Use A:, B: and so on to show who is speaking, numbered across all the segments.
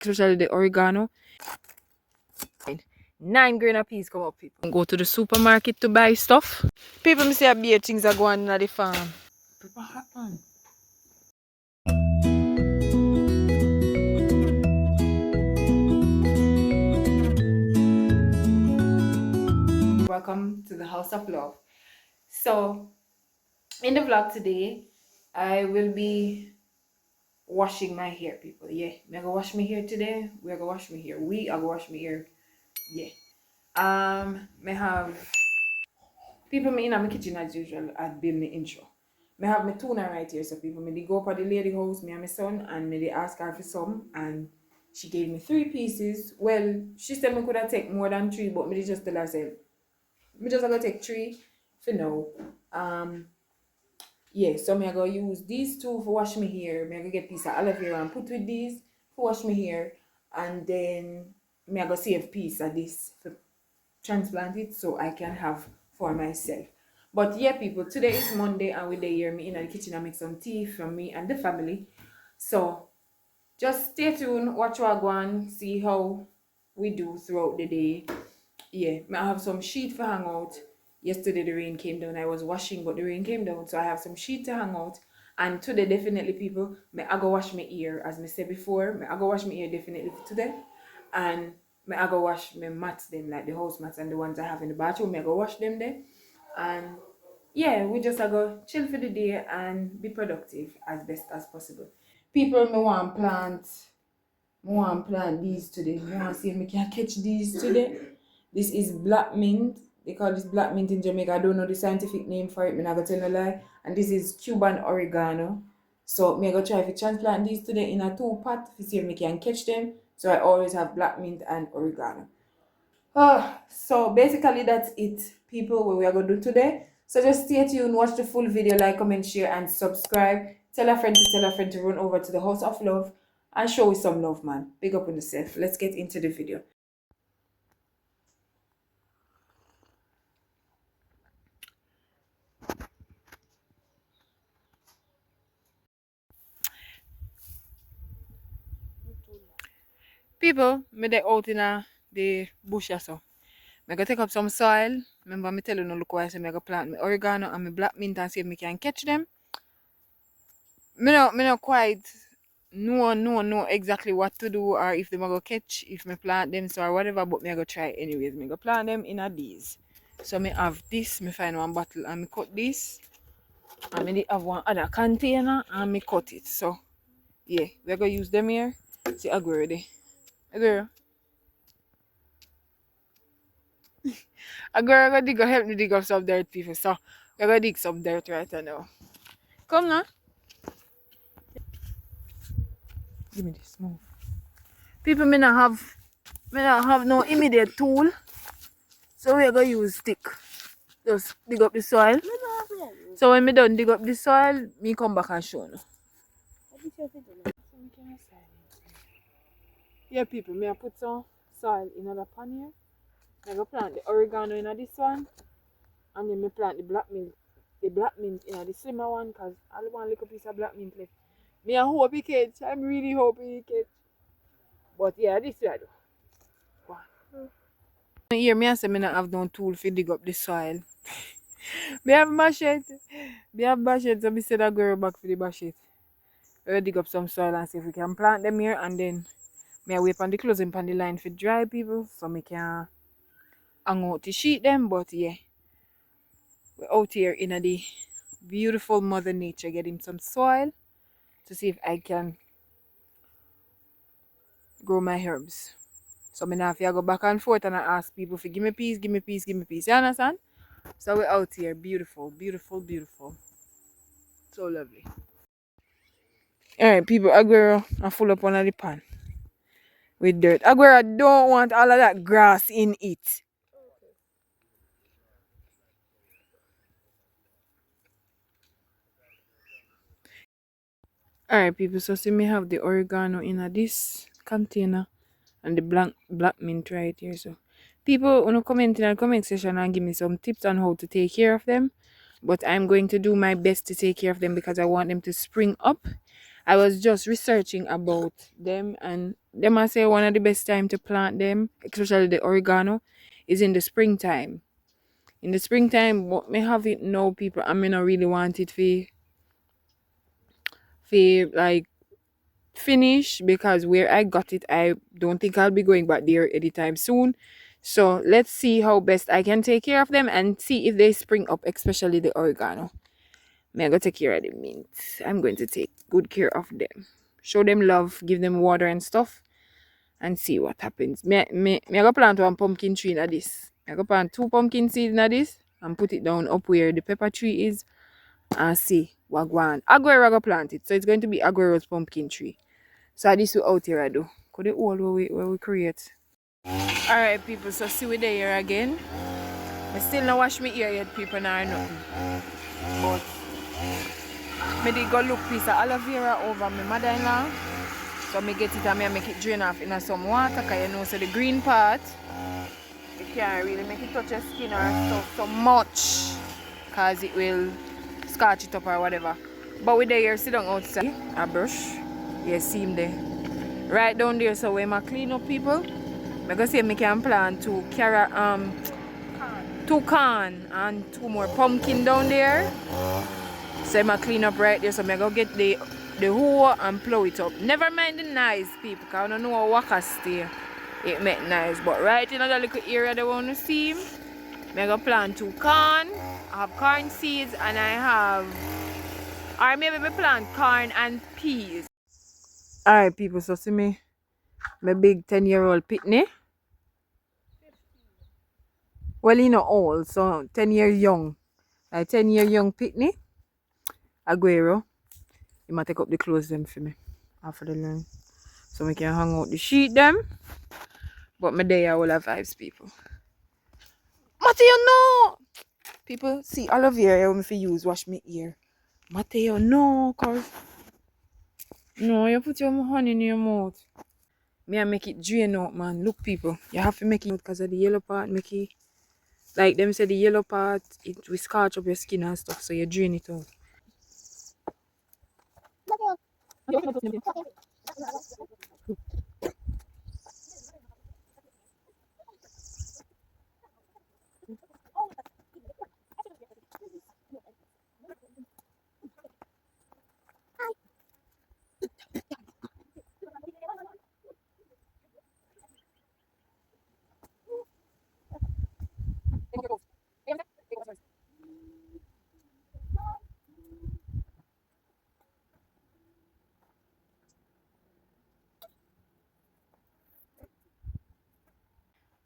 A: especially the oregano. 9 grain a piece come up, people. Go to the supermarket to buy stuff. People me say a beer things are going on at the farm. What happened? Welcome to the House of Love. So in the vlog today, I will be washing my hair, people. Yeah, me gonna wash my hair today. We are gonna wash my hair. We are gonna wash my hair. Yeah. Me have people me in my kitchen as usual. I'd build my intro. Me have my tuna right here, so people me they go up at the lady house, me and my son, and me they ask her for some, and she gave me 3 pieces. Well, she said me could have take more than 3, but me just tell her say me just gonna take 3 for now. Yeah, so me I go use these 2 for wash my hair. Me I go get piece of aloe vera and put with these for wash my hair, and then me I go save piece of this for transplant it so I can have for myself. But yeah, people, today is Monday and with the year me in the kitchen I make some tea for me and the family. So just stay tuned, watch what I go on, see how we do throughout the day. Yeah, I have some sheet for hang out. Yesterday the rain came down. I was washing, but the rain came down, so I have some sheet to hang out. And today definitely, people, I go wash my ear, as I said before. I go wash my ear definitely for today, and I go wash my mats them, like the house mats and the ones I have in the bathroom. I go wash them there, and yeah, we just go chill for the day and be productive as best as possible. People, me want plant these today. Me want see if me can catch these today. This is black mint. They call this black mint in Jamaica. I don't know the scientific name for it. Me not gonna tell no lie. And this is Cuban oregano. So me go try to transplant these today in a 2 pot to see if me can catch them. So I always have black mint and oregano. So basically that's it, people, what we are gonna do today. So just stay tuned, watch the full video, like, comment, share, and subscribe. Tell a friend to run over to the House of Love and show us some love, man. Big up on yourself. Let's get into the video. People, me they out in the bush or so. I go take up some soil. Remember me tell you no look why I say me go plant my oregano and my black mint and see if me can catch them. Me not quite know exactly what to do or if they go catch if me plant them so or whatever, but me I go try anyways. Me go plant them in a these. So me have this, me find one bottle and me cut this. And me have one other container and me cut it. So yeah, we're gonna use them here. See I go ready. I go. I go dig help me dig up some dirt, people. So we're gonna dig some dirt right now. Come now. Give me this move. People may not have no immediate tool. So we're gonna use stick. Just dig up the soil. So when me done dig up the soil, me come back and show you. Yeah, people, me I put some soil in another pan here. I go plant the oregano in this one. And then me plant the black mint in the slimmer one because I want a little piece of black mint left. Me I hope he catch. I'm really hoping he catch. But yeah, this way I do. Wow. Here me I say me not have no tool to dig up the soil. Me have machete. Me have machete, so me said I go back for the machete. We'll dig up some soil and see if we can plant them here, and then me I wait on the closing on the line for dry, people, so me can hang out to sheet them. But yeah, we're out here in the beautiful mother nature getting some soil to see if I can grow my herbs. So me now have to go back and forth and I ask people to give me peace, give me peace, give me peace. You understand? So we're out here, beautiful, beautiful, beautiful. So lovely. Alright, people, Aguero, I full up one of the pan with dirt. Aguero don't want all of that grass in it. Alright, people, so see me have the oregano in this container and the black mint right here. So people wanna comment in the comment section and give me some tips on how to take care of them. But I'm going to do my best to take care of them because I want them to spring up. I was just researching about them and them I say one of the best time to plant them, especially the oregano, is in the springtime. In the springtime, but me have it now, people. I mean, I really want it for like finish because where I got it, I don't think I'll be going back there anytime soon. So let's see how best I can take care of them and see if they spring up, especially the oregano. Me I go take care of the mint. I'm going to take good care of them. Show them love, give them water and stuff, and see what happens. Me I go plant one pumpkin tree in this. I go plant two pumpkin seeds in this and put it down up where the pepper tree is and see what go on. Aguero go plant it. So it's going to be Aguero's pumpkin tree. So this we out here I do. Could it all where we create. Alright people, so see we there here again. I still not wash my ear yet, people, nor nothing. But me did go look piece of aloe vera over my mother-in-law. So me get it and me make it drain off in some water, because you know so the green part you can't really make it touch your skin or so much, because it will scratch it up or whatever. But we there here sit down outside a brush. You see him there. Right down there, so when I clean up people, I go say me can plant two corn and two more pumpkin down there. So I clean up right there, so I go get the hoe and plow it up. Never mind the nice people, because I don't know how workers stay. It make nice. But right in that little area they want to see, I go plant two corn. I have corn seeds and I have, or maybe I plant corn and peas. Alright people, so see me, my big 10-year-old pitney. Well, you know old, so 10 years young. Like 10-year young pitney. Aguero. You might take up the clothes them for me. After the learn. So we can hang out the sheet them. But my day I will have vibes people. Mateo, no! People, see all of here I want to use wash my ear. Mateo, no, cause no, you put your honey in your mouth. Me I make it drain out, man. Look people, you have to make it because of the yellow part, make it like them say the yellow part it will scratch up your skin and stuff, so you drain it out.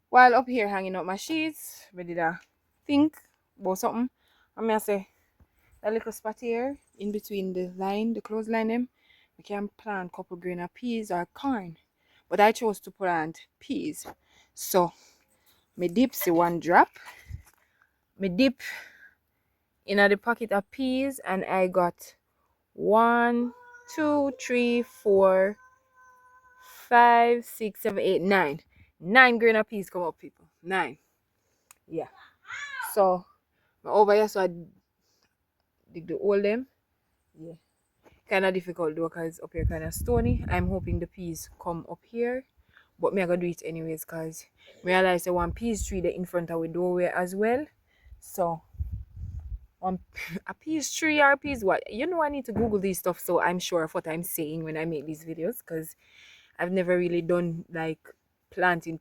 A: While up here hanging up my sheets, we did a think about something. And I say a little spot here in between the line, the clothesline them, we can plant a couple grain of peas or corn. But I chose to plant peas. So me dip see one drop. Me dip in the pocket of peas and I got 1, 2, 3, 4, 5, 6, 7, 8, 9. 9 grain of peas come up people. 9. Yeah. So over here so I dig the hole them. Yeah. Kinda difficult though because up here kinda stony. I'm hoping the peas come up here. But me I gonna do it anyways because I realize the one peas tree there in front of the doorway as well. So one a peas tree or peas what? You know I need to Google these stuff so I'm sure of what I'm saying when I make these videos because I've never really done like planting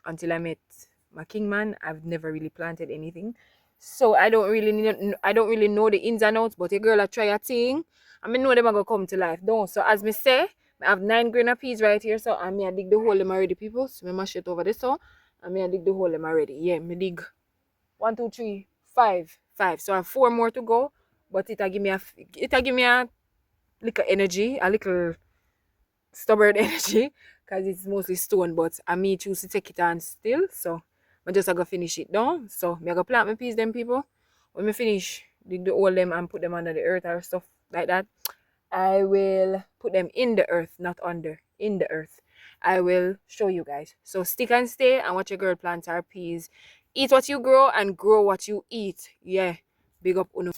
A: until I met my kingman. I've never really planted anything. So I don't really know the ins and outs, but a girl I try a thing. I mean know them are gonna come to life. Don't. So as me say, I have 9 grain of peas right here. So I may dig the hole them already, people. So me mash it over this so I may dig the hole them already. Yeah, me dig 1, 2, 3, 5. 5. So I have 4 more to go. But it'll give me a little energy, a little stubborn energy because it's mostly stone, but I may choose to take it on still. So I just gonna finish it down. So I gonna plant my peas them people. When I finish dig the hole them and put them under the earth or stuff like that, I will put them in the earth, not under, in the earth. I will show you guys. So stick and stay and watch your girl plant her peas. Eat what you grow and grow what you eat. Yeah. Big up Uno.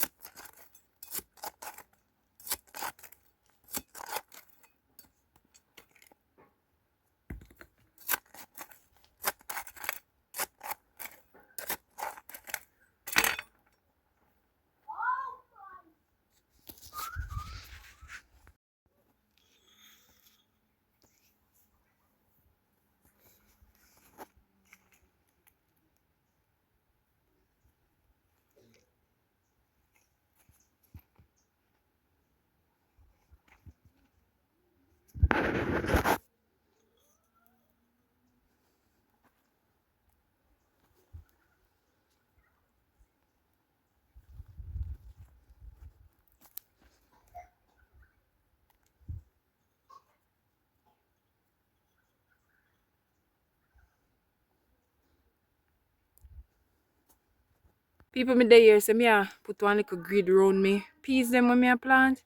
A: People me there here say me put one little grid round me. Peas them when me a plant.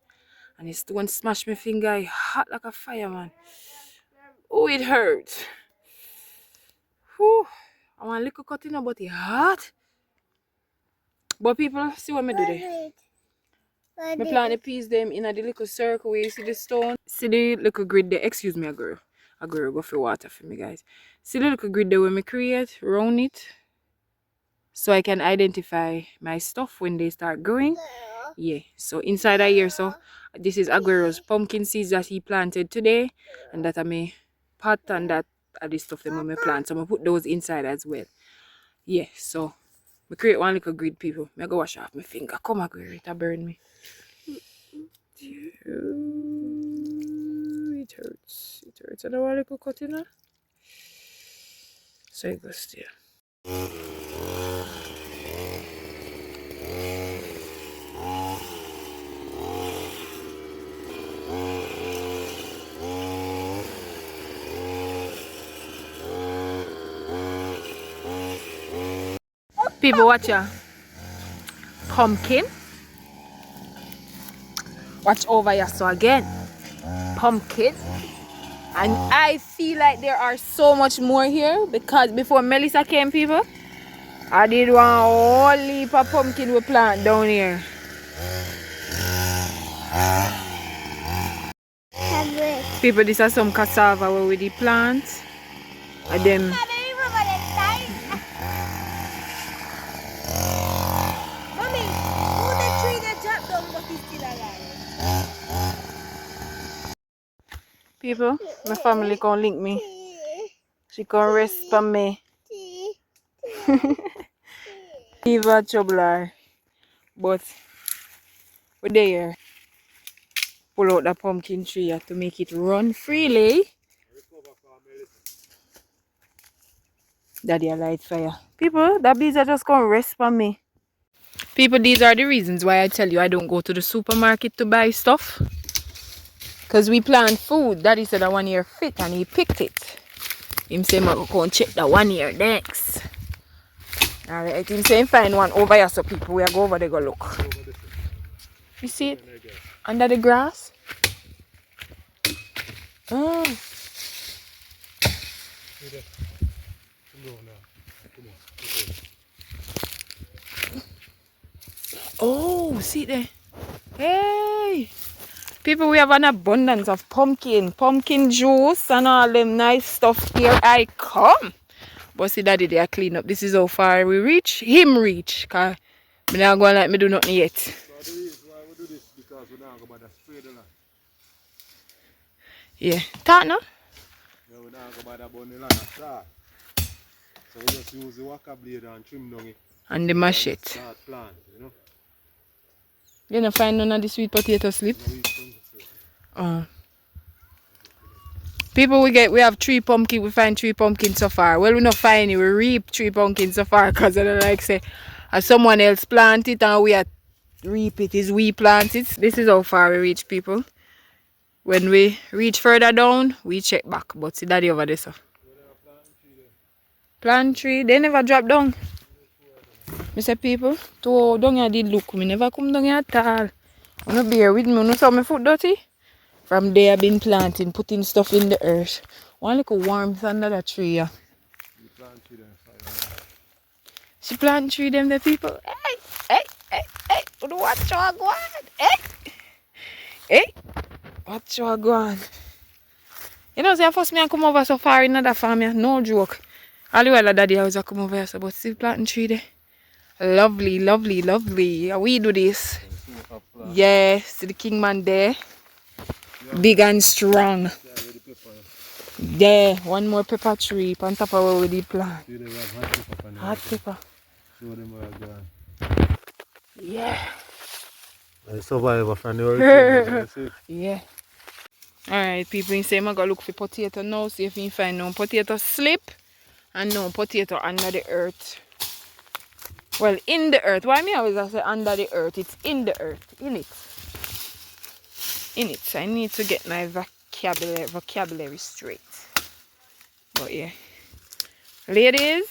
A: And it's one smash my finger. It hot like a fire, man. Oh, it hurts. Whew. I want a little cutting up, but it hot. But people, see what me do there. Me plant the peas them in a the little circle where you see the stone. See the little grid there. Excuse me, a girl. A girl go for water for me, guys. See the little grid there where me create, round it. So I can identify my stuff when they start growing. Yeah, so inside here, so this is Aguero's pumpkin seeds that he planted today, and that I may pot, and that are the stuff that I may plant. So I'm gonna put those inside as well. Yeah, so we create one little grid, people. I go wash off my finger. Come Aguero, it burn me. It hurts. It hurts. I don't want to go cut in. So it goes still. People watch ya. Pumpkin. Watch over ya so again. Pumpkin. And I feel like there are so much more here because before Melissa came, people, I did one whole heap of pumpkin we plant down here. People, this is some cassava where we did plant. And them. People, my family can link me. She can rest for me. Give her trouble, but we're there. Pull out the pumpkin tree to make it run freely. Daddy, I light fire. People, that bees are just gonna rest for me. People, these are the reasons why I tell you I don't go to the supermarket to buy stuff. Because we plant food. Daddy said that 1 year fit and he picked it. Him say, I'm going to check that 1 year next. Alright, him say, find one over here so people, we go over there go look. You see it? Under the grass? Oh. Oh, see it there. Hey. People, we have an abundance of pumpkin juice and all them nice stuff. Here I come. But see daddy they are clean up. This is how far we reach. Him reach. Cause me not going like me do nothing yet.
B: So the reason why we do this because we don't go by the spray the land.
A: Yeah. That no?
B: Yeah, we don't go by the bunny land at start. So we just use the waka blade and trim down it.
A: And the machete.
B: Start plant, you know.
A: You don't find none of the sweet potato slip? People, we have 3 pumpkins. We find 3 pumpkins so far. Well, we not find it. We reap 3 pumpkins so far because I don't like say someone else plant it and we reap it. Is we plant it. This is how far we reach, people. When we reach further down, we check back. But see daddy over there, so. Plant tree. They never drop down. I say people, to down here did look. Me never come down here at all. You know, bear with me. You know, saw my foot dirty. From there, I've been planting, putting stuff in the earth. One little warmth under the tree. Yeah. She plant tree them the people. Hey. Watch how I go on. Hey. Watch how I go on. You know, say first me I come over so far in another farm. Yeah. No joke. All the while daddy I was come over here, so but still planting tree there. Lovely. How we do this? Yeah, see the king man there. Big and strong. Yeah, one more pepper tree on top of where we did plant. Hot pepper. Yeah.
B: I survive from the hurricane.
A: Yeah. Alright, people, you say I'm gonna look for potato now, see if you can find no potato slip and no potato under the earth. Well, in the earth. Why me always I say under the earth? It's in the earth. In it. In it. So I need to get my vocabulary straight. But yeah. Ladies,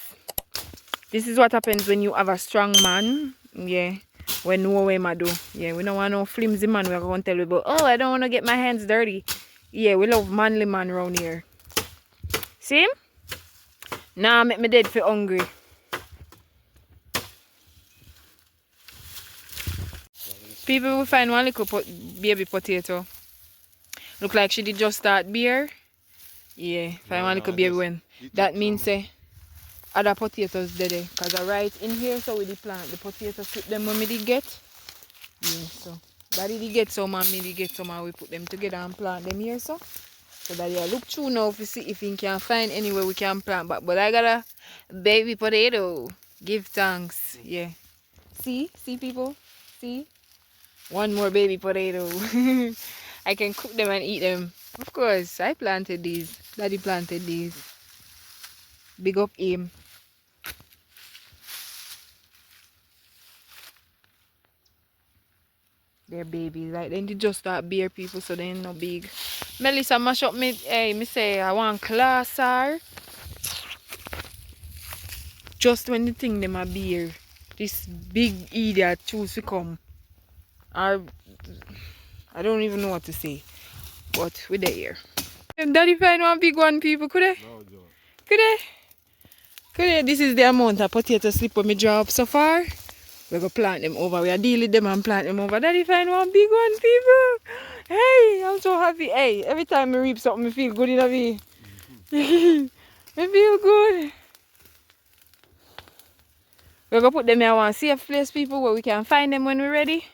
A: this is what happens when you have a strong man. Yeah. We know what I do. Yeah, we don't want no flimsy man. We're going to tell you about, oh, I don't want to get my hands dirty. Yeah, we love manly man around here. See him? Now make me dead for hungry. People will find one little baby potato. Look like she did just start beer. Yeah, find one little baby one. That means say other potatoes dead. Because right in here, so we did plant the potatoes, put them when we did get. Yeah, so daddy did get some and me did get some and we put them together and plant them here, so. So daddy I look through now to see if he can find anywhere we can plant back. But I got a baby potato. Give thanks. Yeah. See people? See? One more baby potato. I can cook them and eat them. Of course, I planted these. Daddy planted these. Big up him. They're babies. Like then they just start beer people, so they ain't no big. Melissa mash up me. Hey, me say I want class her. Just when the thing them a beer, this big idiot choose to come. Or I don't even know what to say. But we're there. Daddy find one big one, people. Could they?
B: No, John.
A: Could they? Could they? This is the amount of potato slip we drop so far. We're going to plant them over. We are dealing with them and plant them over. Daddy find one big one, people. Hey, I'm so happy. Hey, every time I reap something, I feel good in a way. I feel good. We're going to put them in one safe place, people, where we can find them when we're ready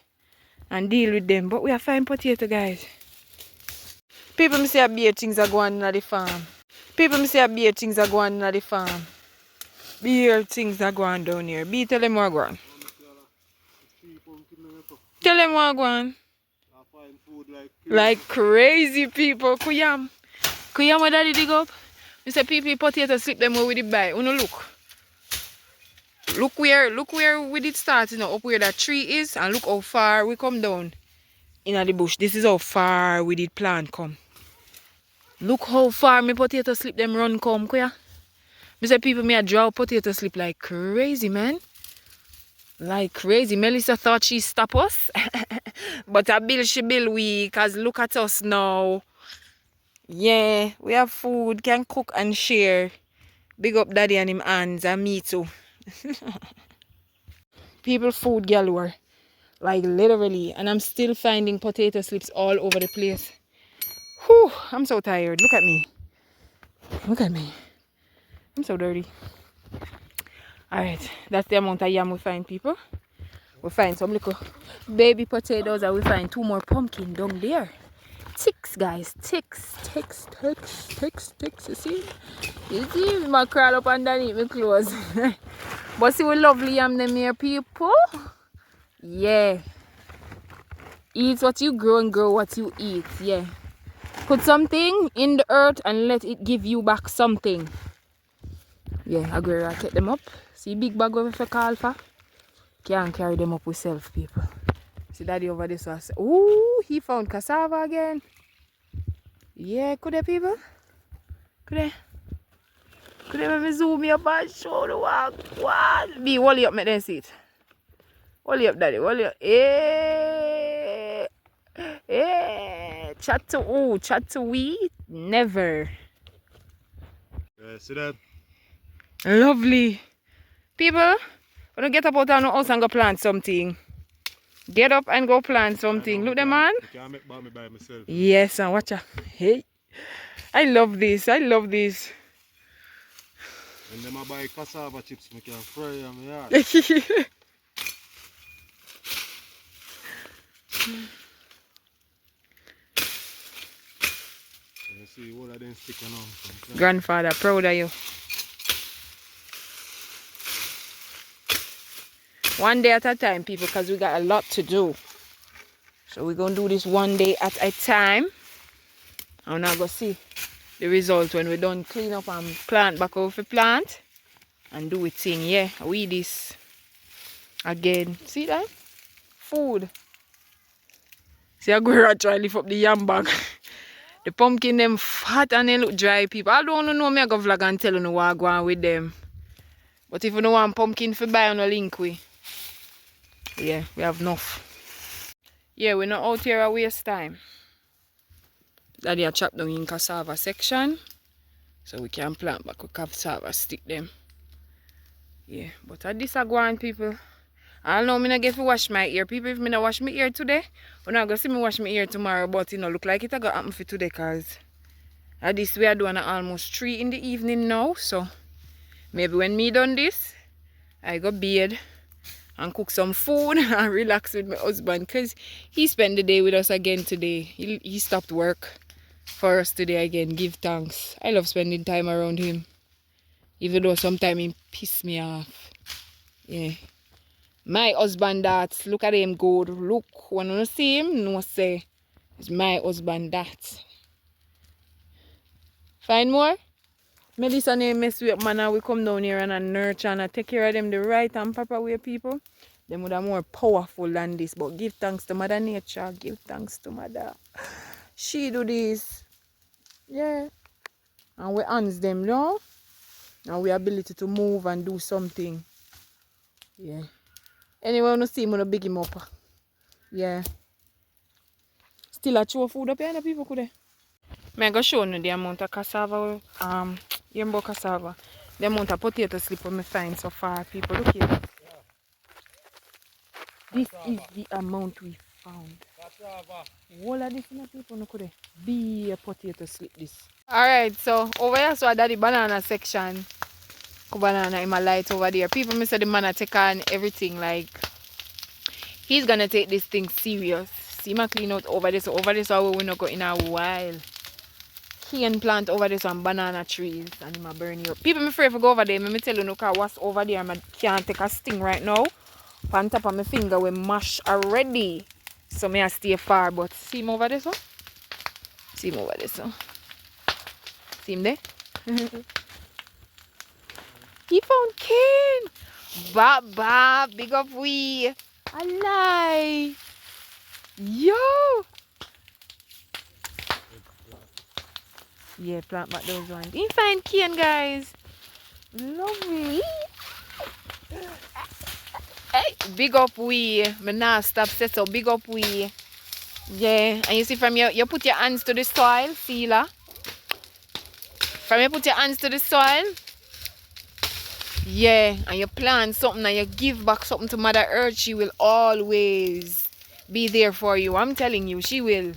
A: and deal with them. But we are fine potato, guys. People me say a beer things are going on at the farm. People me say a beer things are going on at the farm. Beer things are going down here. Be tell them what go on. Tell them what go on. Like crazy people. Kuyam. Kuyam what daddy dig up? Me say people potato slip them where we did buy. Uno look. Look where we did start, you know, up where that tree is, and look how far we come down in the bush. This is how far we did plant come. Look how far my potato slip them run come, kuya. Me say people me a draw potato slip like crazy, man. Like crazy. Melissa thought she stop us. But she bill we, cause look at us now. Yeah, we have food, can cook and share. Big up daddy and him hands and me too. People food galore. Like literally. And I'm still finding potato slips all over the place. Whew, I'm so tired. Look at me. Look at me. I'm so dirty. Alright, that's the amount of yam we find, people. We find some little baby potatoes and we find 2 more pumpkin down there. Ticks, guys. Ticks. You see? You see? We might crawl up underneath my clothes. But see, we lovely yam them here, people. Yeah. Eat what you grow and grow what you eat. Yeah. Put something in the earth and let it give you back something. Yeah, I go rocket them up. See big bag of a call for? Can't carry them up with self, people. See daddy over this one. Ooh, he found cassava again. Yeah, could they, people? Could they? Could they let me zoom you up and show the walk? What? Be, hold you up, make them see it. Hold you up, daddy. Hold you up. Hey. Hey. Chat to we? Never.
B: Yeah, see that?
A: Lovely. People, when you get up out of the house and go plant something. Get up and go plant something. Look, the man.
B: I can't make me by myself.
A: Yes, and watch out. Hey. I love this. I love this.
B: When them I buy cassava chips, I can fry them in my yard. You see all of them sticking on.
A: Grandfather, proud of you. One day at a time, people, because we got a lot to do. So we're going to do this one day at a time. And now go see the result when we done clean up and plant back over the plant and do it thing. Yeah, we this again. See that? Food. See I go try lift up the yam bag. The pumpkin them fat and they look dry, people. I don't know me I go vlog and tell you what I go on with them. But if you don't want pumpkin for buy on a link we. Yeah, we have enough. Yeah, we're not out here a waste time. Daddy a chop down in cassava section. So we can plant back with cassava stick them. Yeah, but at this I go on, people. I know me not get to wash my ear. People, if me not wash my ear today, we're not going to see me wash my ear tomorrow. But you know, look like it I got happen for today because at this we are doing almost 3 in the evening now. So maybe when me done this, I go bed and cook some food and relax with my husband because he spent the day with us again today. He stopped work for us today again. Give thanks. I love spending time around him. Even though sometimes he piss me off. Yeah. My husband that. Look at him good. Look. When you see him, no say. It's my husband that. Find more? Melissa name mess with man and we come down here and nurture and take care of them the right and proper way, people. Them would have more powerful than this. But give thanks to Mother Nature. Give thanks to Mother. She do this. Yeah. And we hands them, no? And we ability to move and do something. Yeah. Anyway, when you see him, you big him up. Yeah. Still a chew food up here, people could. I'm going to show you the amount of cassava, yambo cassava. The amount of potato slip we find so far, people. Look here. This is the amount we found. All of this, people, no could be a potato slip this. Alright, so over here, so that the banana section. Banana in my light over there. People may say the man take on everything, like he's gonna take this thing serious. See my clean out over this. Over this how we not go in a while. He can plant over this on banana trees and he might burn you up. People me afraid to go over there. Let me tell you no cause what's over there. I can't take a sting right now. On top of my finger we mash already. So me I stay far, but see him over this one? See him over this one. See him there? He found Ken. Baba, big up we. Alive. Yo. Yeah, plant back those ones. He find Ken, guys. Lovely. Hey, big up we. Me nah stop say so. Big up we. Yeah, and you see from you put your hands to the soil, Sealer. From you put your hands to the soil. Yeah, and you plant something and you give back something to Mother Earth, she will always be there for you. I'm telling you, she will.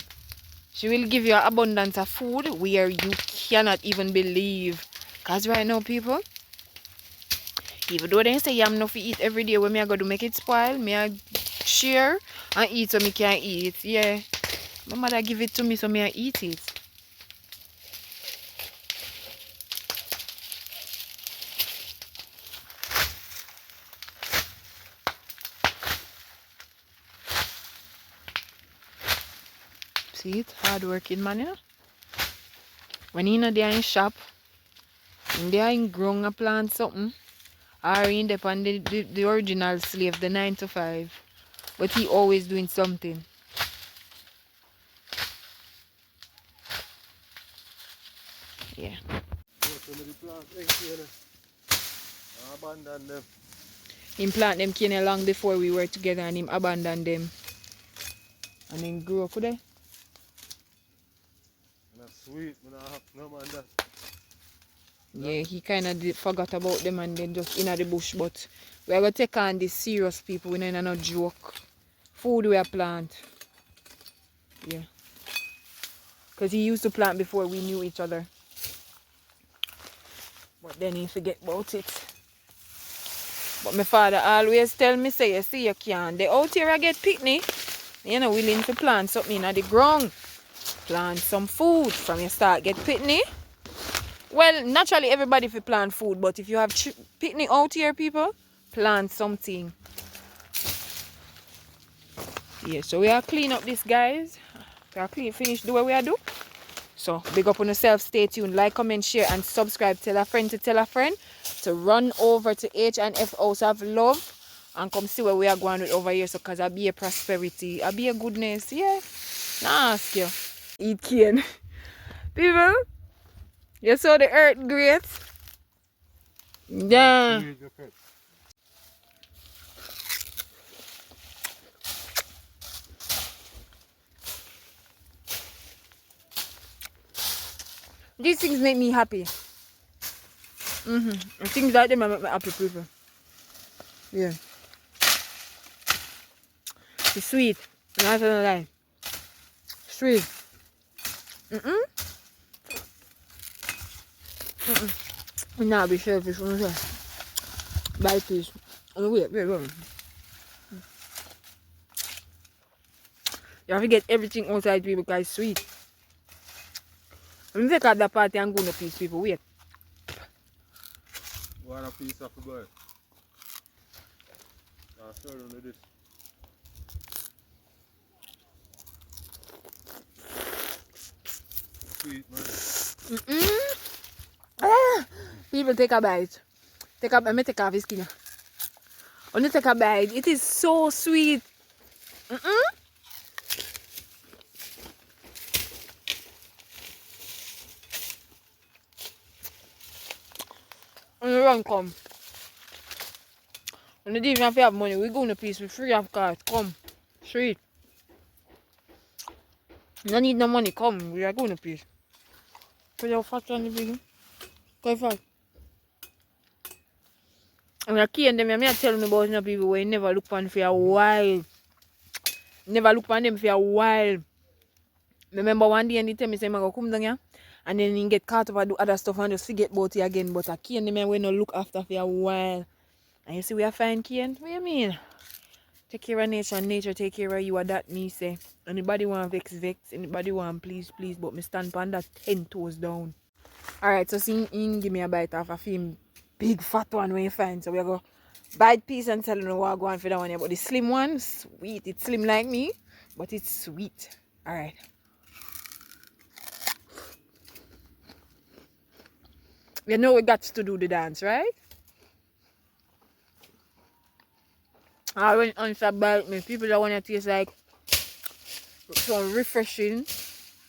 A: She will give you abundance of food where you cannot even believe. Because right now, people, even though they say I'm enough to eat every day, when me I go to make it spoil, me I share and eat so me can eat. Yeah, my mother give it to me so me I eat it. See it? Hard working man, you know? When he not there in shop, and they are in growing a plant something, or in the the original slave, the 9 to 5. But he always doing something. Yeah.
B: Abandon them.
A: Him plant them cane long before we were together and him abandoned them. And then grew up with them.
B: That's sweet, no man that.
A: Yeah, he kind of forgot about them and then just in the bush. But we are going to take on this serious, people. We ain't no joke. Food we are plant. Yeah. Because he used to plant before we knew each other. But then he forget about it. But my father always tell me, say, you see, you can't. They out here I get picnic. You know, willing to plant something in the ground. Plant some food from you start get picnic. Well, naturally everybody fi plant food, but if you have picnic out here, people, plant something. Yeah, so we are clean up this, guys. We are clean, finish the way we are do. So big up on yourself, stay tuned, like, comment, share, and subscribe. Tell a friend to run over to H&F House of Love and come see where we are going with over here. So cause I be a prosperity, I be a goodness, yeah. Nah, ask you. Eat cane. People, you saw the earth great. Yeah. These things make me happy. And things like them make me happy, people. Yeah. It's sweet. Not gonna lie. Sweet. Nah, be selfish. Bye, please. Oh, wait. You have to get everything outside, people, because it's sweet. Let me take out the party and go to peace, people. Wait.
B: What a piece of the boy. I'll show you this. Sweet, man.
A: People, take a bite. Let me take off his skin. Only take a bite. It is so sweet. When you run, come. When you even have money, we go in a piece. We free of cars. Come. Sweet. You don't need no money. Come. We are going to piece. Put your fat on the big. Go fast. And I key and them, I'm telling you about no people where you never look on for a while. Never look on them for a while. Remember one day and they tell me, say, I'm going to come down here. And then you get caught up and do other stuff and just forget about it again. But I key and them, we no look after for a while. And you see, we are fine, Kian. What do you mean? Take care of nature and nature take care of you. And that me say. Anybody want vex. Anybody want please. But me stand on that 10 toes down. Alright, so see, you give me a bite of a film. Big fat one when you find. So we go bite piece and tell you what I'm going for that one here. But the slim one, sweet. It's slim like me, but it's sweet. Alright. You know we got to do the dance, right? I went on to bite me. People that want to taste like some refreshing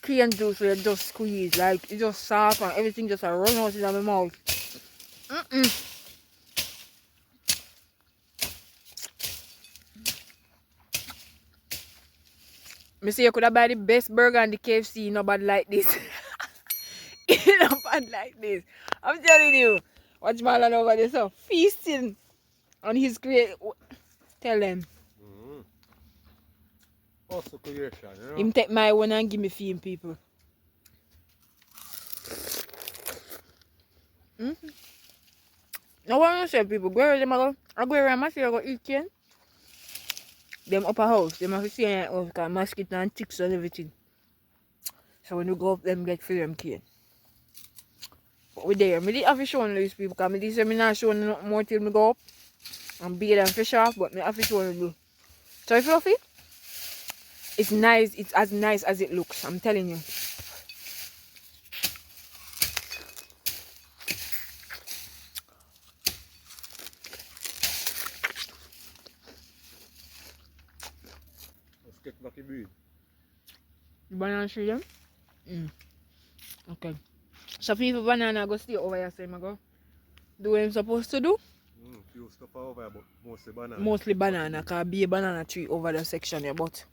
A: clean juice where you just squeeze. Like it's just soft and everything just run out in my mouth. Me say you could have buy the best burger and the KFC, no bad like this. No bad like this. I'm telling you. Watch my land over there, so feasting on his great. Tell them.
B: Also creation, you know?
A: Him take my one and give me film, people. Now what I say, people, go where them go. I go around my go eat cane. Them upper house, them have to see in house because mosquito and ticks and everything. So when you go up, them get free them cane. But we there. I didn't have to show these people because I didn't not show nothing more till I go up and beat and fish off, but I have to show them. So if fluffy, it's nice. It's as nice as it looks. I'm telling you.
B: Let's get back in breed.
A: Banana tree them? Okay. So people banana go stay over here, so I go do what I'm supposed to do.
B: Few stuff over here, but mostly banana.
A: Mostly banana, because be a banana tree over the section here. But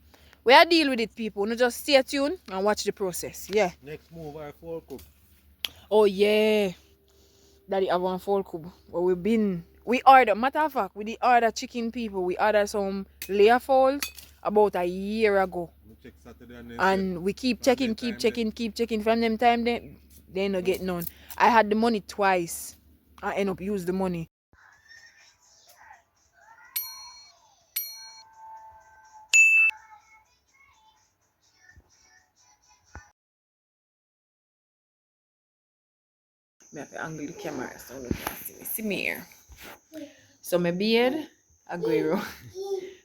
A: we are deal with it, people. No, just stay tuned and watch the process. Yeah.
B: Next move, our fall cook.
A: Oh yeah. Daddy have one full cube. But we order, matter of fact, we did order chicken, people. We ordered some layer falls about a year ago.
B: Check Saturday
A: and we keep checking. From them time they no get none. I had the money twice. I end up use the money. I have to angle the camera so you can see me. See me here. So my beard, Aguero.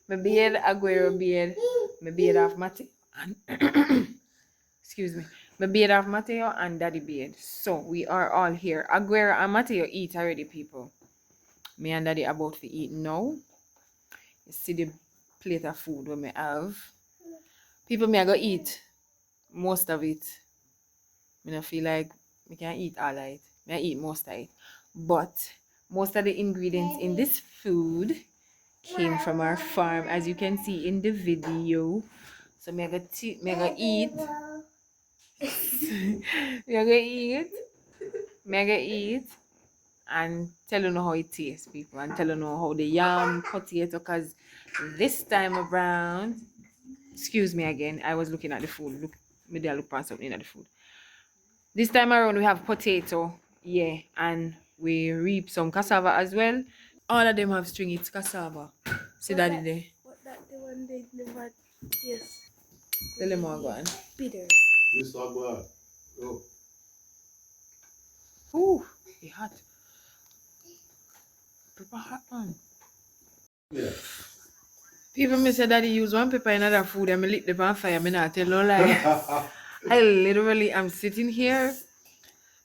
A: My beard, Aguero beard. My beard of Matty. And excuse me. Me beard of Mateo and Daddy beard. So we are all here. Aguera and Mateo eat already, people. Me and Daddy about to eat now. You see the plate of food we may have. People, me I go eat most of it. Me not feel like me can eat all of it. Me I eat most of it. But most of the ingredients in this food came from our farm, as you can see in the video. So me I go eat. Me I go eat. Me I go eat. And tell you know how it tastes, people, and tell you know how the yam potato, because this time around, excuse me again, I was looking at the food. Look, maybe I look for something at the food. This time around we have potato, yeah, and we reap some cassava as well. All of them have string, it's cassava. See that there?
C: What that the one they never, yes.
A: Tell them what go on.
C: Bitter.
B: This one go on. Go.
A: Ooh, it's hot. Pepper hot, man.
B: Yeah.
A: People may say that he use one pepper in another food and me lit the pan fire. Me not tell no lie. I literally am sitting here.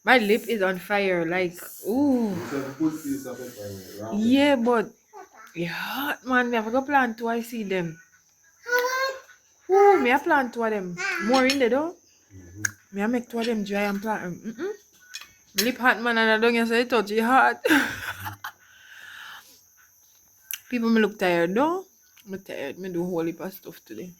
A: My lip is on fire. Like, ooh. Yeah, but it's hot, man. Me have to go plant two. I see them. Ooh, me I plant two of them. More in there though. Me I make two of them dry and plant them. Lip hot, man, and I don't get say it touch it hot. People me look tired though. I'm tired. Me do a whole heap of stuff today.